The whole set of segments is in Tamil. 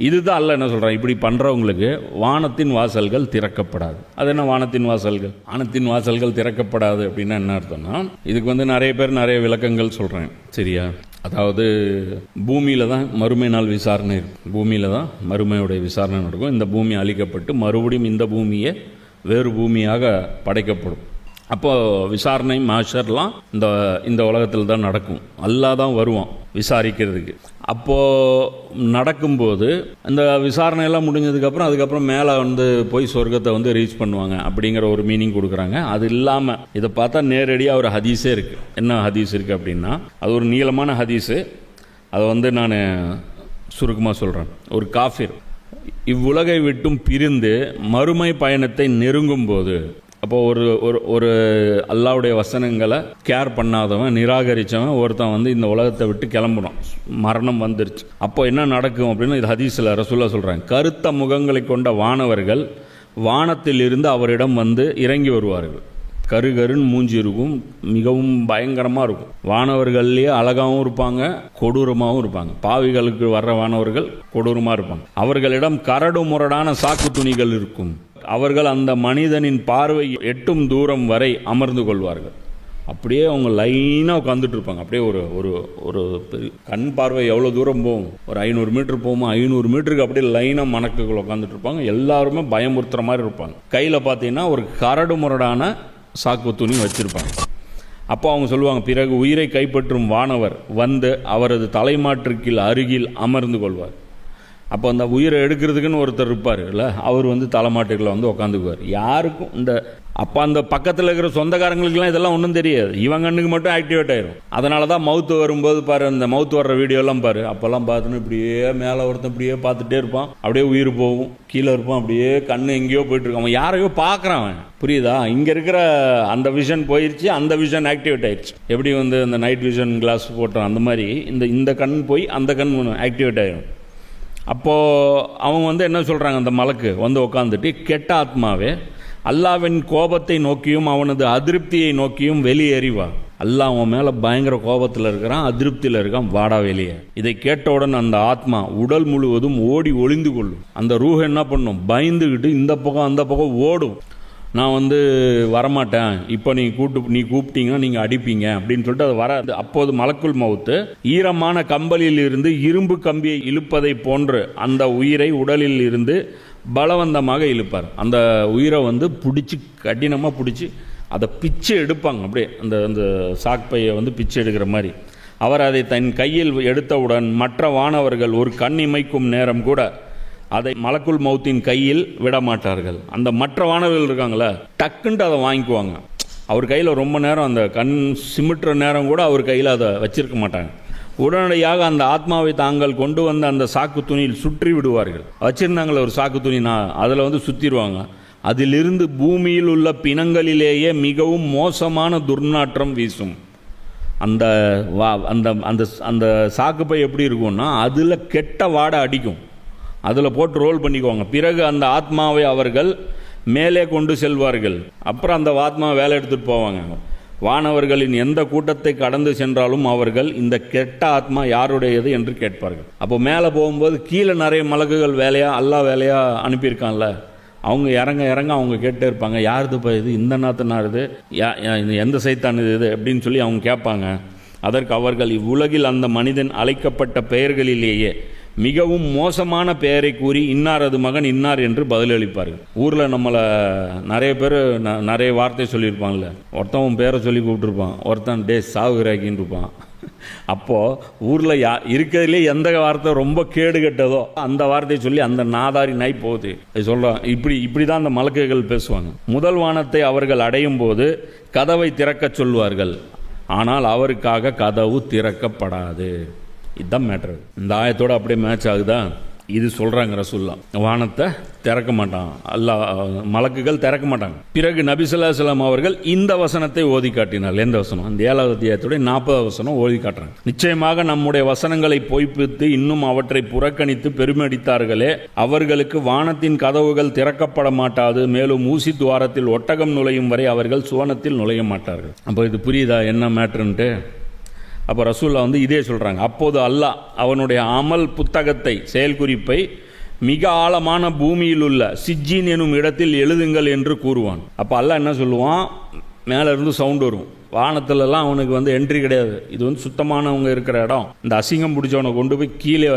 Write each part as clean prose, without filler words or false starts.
இதுதான் அல்ல என்ன சொல்கிறான், இப்படி பண்ணுறவங்களுக்கு வானத்தின் வாசல்கள் திறக்கப்படாது. அது என்ன வானத்தின் வாசல்கள்? வானத்தின் வாசல்கள் திறக்கப்படாது அப்படின்னா என்ன அர்த்தம்னா, இதுக்கு நிறைய பேர் நிறைய விளக்கங்கள் சொல்கிறேன், சரியா? அதாவது பூமியில் தான் மறுமை நாள் விசாரணை இருக்கும், பூமியில் தான் மறுமையுடைய விசாரணை நடக்கும். இந்த பூமி அழிக்கப்பட்டு மறுபடியும் இந்த பூமியை வேறு பூமியாக படைக்கப்படும். அப்போது விசாரணை மாஷர்லாம் இந்த உலகத்தில் தான் நடக்கும். அல்லாஹ் தான் வருவான் விசாரிக்கிறதுக்கு. அப்போது நடக்கும்போது இந்த விசாரணையெல்லாம் முடிஞ்சதுக்கப்புறம் அதுக்கப்புறம் மேலே போய் சொர்க்கத்தை ரீச் பண்ணுவாங்க அப்படிங்கிற ஒரு மீனிங் கொடுக்குறாங்க. அது இல்லாமல் இதை பார்த்தா நேரடியாக ஒரு ஹதீஸே இருக்குது. என்ன ஹதீஸ் இருக்குது அப்படின்னா, அது ஒரு நீளமான ஹதீஸு. அதை நான் சுருக்கமாக சொல்கிறேன். ஒரு காஃபிர் இவ்வுலகை விட்டும் பிரிந்து மறுமை பயணத்தை நெருங்கும் போது, அப்போ ஒரு அல்லாவுடைய வசனங்களை கேர் பண்ணாதவன், நிராகரித்தவன் ஒருத்தன் இந்த உலகத்தை விட்டு கிளம்புறான், மரணம் வந்துருச்சு. அப்போ என்ன நடக்கும் அப்படின்னு இது ஹதீஸில் ரசூலுல்லாஹ் சொல்கிறாங்க. கருத்த முகங்களை கொண்ட வானவர்கள் வானத்தில் இருந்து அவரிடம் இறங்கி வருவார்கள். கருகருன்னு மூஞ்சி இருக்கும், மிகவும் பயங்கரமாக இருக்கும். வானவர்கள்லேயே அழகாகவும் இருப்பாங்க, கொடூரமாகவும் இருப்பாங்க. பாவிகளுக்கு வர்ற வானவர்கள் கொடூரமாக இருப்பாங்க. அவர்களிடம் கரடு முரடான சாக்கு துணிகள் இருக்கும். அவர்கள் அந்த மனிதனின் பார்வை எட்டும் தூரம் வரை அமர்ந்து கொள்வார்கள். அப்படியே அவங்க லைனாக உட்காந்துட்டு இருப்பாங்க. அப்படியே ஒரு ஒரு கண் பார்வை எவ்வளோ தூரம் போகும், ஒரு 500 மீட்டர் போகுமா, 500 மீட்டருக்கு அப்படியே லைனாக மணக்குகள் உட்காந்துட்டு இருப்பாங்க. எல்லாருமே பயமுறுத்துற மாதிரி இருப்பாங்க. கையில் பார்த்தீங்கன்னா ஒரு கரடு முரடான சாக்கு துணி வச்சுருப்பாங்க. அப்போ அவங்க சொல்லுவாங்க, பிறகு உயிரை கைப்பற்றும் வானவர் அவரது தலைமாற்றுக்கில் அருகில் அமர்ந்து கொள்வார். அப்போ அந்த உயிரை எடுக்கிறதுக்குன்னு ஒருத்தர் இருப்பார் இல்லை, அவர் தலைமாட்டுக்களை உட்காந்துக்குவார். யாருக்கும் அப்போ அந்த பக்கத்தில் இருக்கிற சொந்தக்காரங்களுக்கெல்லாம் இதெல்லாம் ஒன்றும் தெரியாது. இவன் கண்ணுக்கு மட்டும் ஆக்டிவேட் ஆயிரும். அதனால தான் மவுத்து வரும்போது பாரு, அந்த மவுத்து வர்ற வீடியோலாம் பாரு, அப்போல்லாம் பார்த்துன்னு இப்படியே மேலே ஒருத்தன் இப்படியே பார்த்துட்டே இருப்பான். அப்படியே உயிர் போகும், கீழே இருப்பான், அப்படியே கண்ணு எங்கேயோ போயிட்டு இருக்கான். அவன் யாரையோ பார்க்குறான், புரியுதா? இங்கே இருக்கிற அந்த விஷன் போயிடுச்சு, அந்த விஷன் ஆக்டிவேட் ஆயிடுச்சு. எப்படி இந்த நைட் விஷன் கிளாஸ் போட்டோம் அந்த மாதிரி இந்த கண் போய் அந்த கண் ஆக்டிவேட் ஆயிடும். அப்போது அவங்க என்ன சொல்கிறாங்க, அந்த மலக்கு உட்காந்துட்டு, கெட்ட ஆத்மாவே, அல்லாவின் கோபத்தை நோக்கியும் அவனது அதிருப்தியை நோக்கியும் வெளியேறிவா. அல்லாஹ் அவன் மேலே பயங்கர கோபத்தில் இருக்கிறான், அதிருப்தியில் இருக்கான், வாடா வெளியே. இதை கேட்டவுடன் அந்த ஆத்மா உடல் முழுவதும் ஓடி ஒளிந்து கொள்ளும். அந்த ரூஹ் என்ன பண்ணும், பயந்துக்கிட்டு இந்த பக்கம் அந்த பக்கம் ஓடும். நான் வரமாட்டேன், இப்போ நீ கூப்பிட்டீங்கன்னா நீங்கள் அடிப்பீங்க அப்படின்னு சொல்லிட்டு அது வர. அப்போது மலக்குல் மவுத்து ஈரமான கம்பலில் இருந்து இரும்பு கம்பியை இழுப்பதை போன்று அந்த உயிரை உடலில் இருந்து பலவந்தமாக இழுப்பார். அந்த உயிரை பிடிச்சி கடினமாக பிடிச்சி அதை பிச்சை எடுப்பாங்க. அப்படியே அந்த சாக்பையை பிச்சை எடுக்கிற மாதிரி. அவர் அதை தன் கையில் எடுத்தவுடன் மற்ற வானவர்கள் ஒரு கண் இமைக்கும் நேரம் கூட அதை மலக்குல் மௌத்தின் கையில் விட மாட்டார்கள். அந்த மற்ற வானவர்கள் இருக்காங்களே, டக்குன்ட்டு அதை வாங்கிக்குவாங்க. அவர் கையில் ரொம்ப நேரம் அந்த கண் சிமிட்டுற நேரம் கூட அவர் கையில் அதை வச்சிருக்க மாட்டாங்க. உடனடியாக அந்த ஆத்மாவை தாங்கள் கொண்டு வந்த அந்த சாக்கு துணியில் சுற்றி விடுவார்கள். வச்சிருந்தாங்களே ஒரு சாக்கு துணி, அதில் சுற்றிடுவாங்க. அதிலிருந்து பூமியில் உள்ள பிணங்களிலேயே மிகவும் மோசமான துர்நாற்றம் வீசும். அந்த அந்த சாக்குப்பை எப்படி இருக்கும்னா, அதில் கெட்ட வாடை அடிக்கும். அதில் போட்டு ரோல் பண்ணிக்குவாங்க. பிறகு அந்த ஆத்மாவை அவர்கள் மேலே கொண்டு செல்வார்கள். அப்புறம் அந்த ஆத்மாவை வேலை எடுத்துகிட்டு போவாங்க. வானவர்களின் எந்த கூட்டத்தை கடந்து சென்றாலும் அவர்கள் இந்த கெட்ட ஆத்மா யாருடையது என்று கேட்பார்கள். அப்போ மேலே போகும்போது கீழே நிறைய மலக்குகள் அல்லாஹ் வேலையா அனுப்பியிருக்கான்ல, அவங்க இறங்க அவங்க கேட்டே இருப்பாங்க, யாருதுப்பா இது, இந்த நாத்தனாருது, எந்த சைத்தான் இது அப்படின்னு சொல்லி அவங்க கேட்பாங்க. அதற்கு அவர்கள் இவ்வுலகில் அந்த மனிதன் அழைக்கப்பட்ட பெயர்களிலேயே மிகவும் மோசமான பெயரை கூறி இன்னாரது மகன் இன்னார் என்று பதிலளிப்பார்கள். ஊரில் நம்மளை நிறைய பேர் நிறைய வார்த்தை சொல்லியிருப்பாங்கல்ல. ஒருத்தன் பேரை சொல்லி கூப்பிட்டுருப்பான், ஒருத்தன் டே சாவுகிறாக்கின்னு இருப்பான். அப்போது ஊரில் இருக்கிறதுலே எந்த வார்த்தை ரொம்ப கேடு கெட்டதோ அந்த வார்த்தையை சொல்லி அந்த நாதாரி நாய் போகுது சொல்கிறான். இப்படி தான் அந்த மலக்குகள் பேசுவாங்க. முதல் வானத்தை அவர்கள் அடையும் போது கதவை திறக்க சொல்வார்கள். ஆனால் அவருக்காக கதவு திறக்கப்படாது. இதுதான் மேட்ரு. இந்த ஆயத்தோடு அப்படியே மேட்ச் ஆகுதா? இது சொல்கிறாங்க ரசூலுல்லாஹ், வானத்தை திறக்க மாட்டான், அல்லாஹ் மலக்குகள் திறக்க மாட்டாங்க. பிறகு நபி ஸல்லல்லாஹு அலைஹி வஸல்லம் அவர்கள் இந்த வசனத்தை ஓதி காட்டினார். எந்த வசனம்? அந்த 7வது அத்தியாயத்துடைய 40வது வசனம் ஓதி காட்டுறாங்க. நிச்சயமாக நம்முடைய வசனங்களை பொய்ப்பித்து இன்னும் அவற்றை புறக்கணித்து பெருமையடித்தார்களே, அவர்களுக்கு வானத்தின் கதவுகள் திறக்கப்பட மாட்டாது, மேலும் ஊசி துவாரத்தில் ஒட்டகம் நுழையும் வரை அவர்கள் சுவனத்தில் நுழைய மாட்டார்கள். அப்போ இது புரியுதா என்ன மேட்ருன்ட்டு? அப்போ ரசூலுல்லாஹ் இதே சொல்கிறாங்க. அப்போது அல்லாஹ் அவனுடைய அமல் புத்தகத்தை, செயல் குறிப்பை மிக ஆழமான பூமியில் உள்ள சிஜ்ஜீன் எனும் இடத்தில் எழுதுங்கள் என்று கூறுவான். அப்போ அல்லாஹ் என்ன சொல்லுவான், மேலே இருந்து சவுண்ட் வரும். வானத்துலலாம் அவனுக்கு என்ட்ரி கிடையாது. இது சுத்தமானவங்க இருக்கிற இடம். இந்த அசிங்கம் பிடிச்சவனை கொண்டு போய் கீழே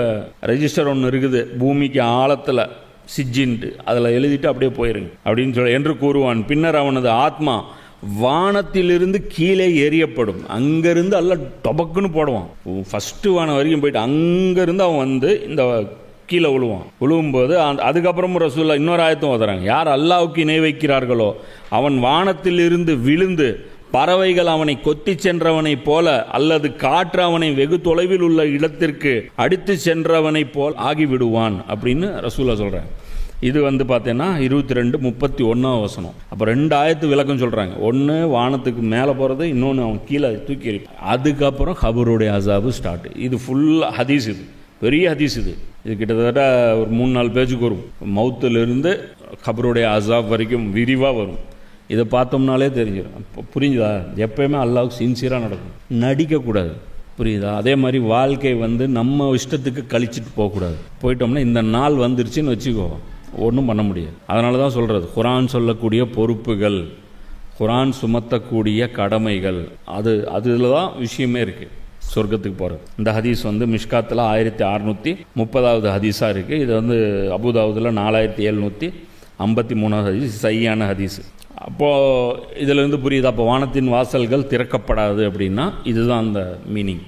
ரெஜிஸ்டர் ஒன்று இருக்குது பூமிக்கு ஆழத்தில், சிஜ்ஜின்ட்டு, அதில் எழுதிட்டு அப்படியே போயிருங்க அப்படின்னு சொல்ல என்று கூறுவான். பின்னர் அவனது ஆத்மா வானத்திலிருந்து கீழே எறியப்படும். அங்கேருந்து எல்லாம் டொபக்குன்னு போடுவான். ஃபஸ்ட்டு வானம் வரைக்கும் போயிட்டு அங்கேருந்து அவன் இந்த கீழே விழுவும்போது அதுக்கப்புறமும் ரசூலுல்லாஹ் இன்னொரு ஆயத்தும் ஓதுறாங்க. யார் அல்லாஹ்வுக்கு இணை வைக்கிறார்களோ அவன் வானத்திலிருந்து விழுந்து பறவைகள் அவனை கொத்தி சென்றவனை போல அல்லது காற்று அவனை வெகு தொலைவில் உள்ள இடத்திற்கு அடித்து சென்றவனை போல் ஆகிவிடுவான் அப்படின்னு ரசூலுல்லாஹ் சொல்கிறாங்க. இது பார்த்தீங்கன்னா 22:31 வசனம். அப்போ 2 ஆயத்து விளக்கம் சொல்கிறாங்க. ஒன்று வானத்துக்கு மேலே போகிறது, இன்னொன்று அவன் கீழே தூக்கி எறிப்பான். அதுக்கப்புறம் கபருடைய அசாபு ஸ்டார்ட். இது ஃபுல் ஹதீஸ், இது பெரிய ஹதீஸ். இது கிட்டத்தட்ட ஒரு 3-4 பேஜுக்கு வரும். மவுத்திலிருந்து கபருடைய அசாப் வரைக்கும் விரிவாக வரும். இதை பார்த்தோம்னாலே தெரிஞ்சிடும். புரிஞ்சுதா? எப்பயுமே அல்லாஹ்வுக்கு சின்சியராக நடக்கும், நடிக்கக்கூடாது. புரியுதா? அதே மாதிரி வாழ்க்கை நம்ம இஷ்டத்துக்கு கழிச்சிட்டு போகக்கூடாது. போயிட்டோம்னா இந்த நாள் வந்துருச்சுன்னு வச்சுக்கோ, ஒன்றும் பண்ண முடியாது. அதனால தான் சொல்கிறது, குர்ஆன் சொல்லக்கூடிய பொறுப்புகள், குர்ஆன் சுமத்தக்கூடிய கடமைகள், அதில் தான் விஷயமே இருக்குது சொர்க்கத்துக்கு போகிறது. இந்த ஹதீஸ் மிஷ்காத்தில் 1630 ஹதீஸாக இருக்குது. இது அபுதாவுதில் 4753 ஹதீஸ், சையான ஹதீஸ். அப்போது இதிலிருந்து புரியுது, அப்போ வானத்தின் வாசல்கள் திறக்கப்படாது அப்படின்னா இதுதான் அந்த மீனிங்.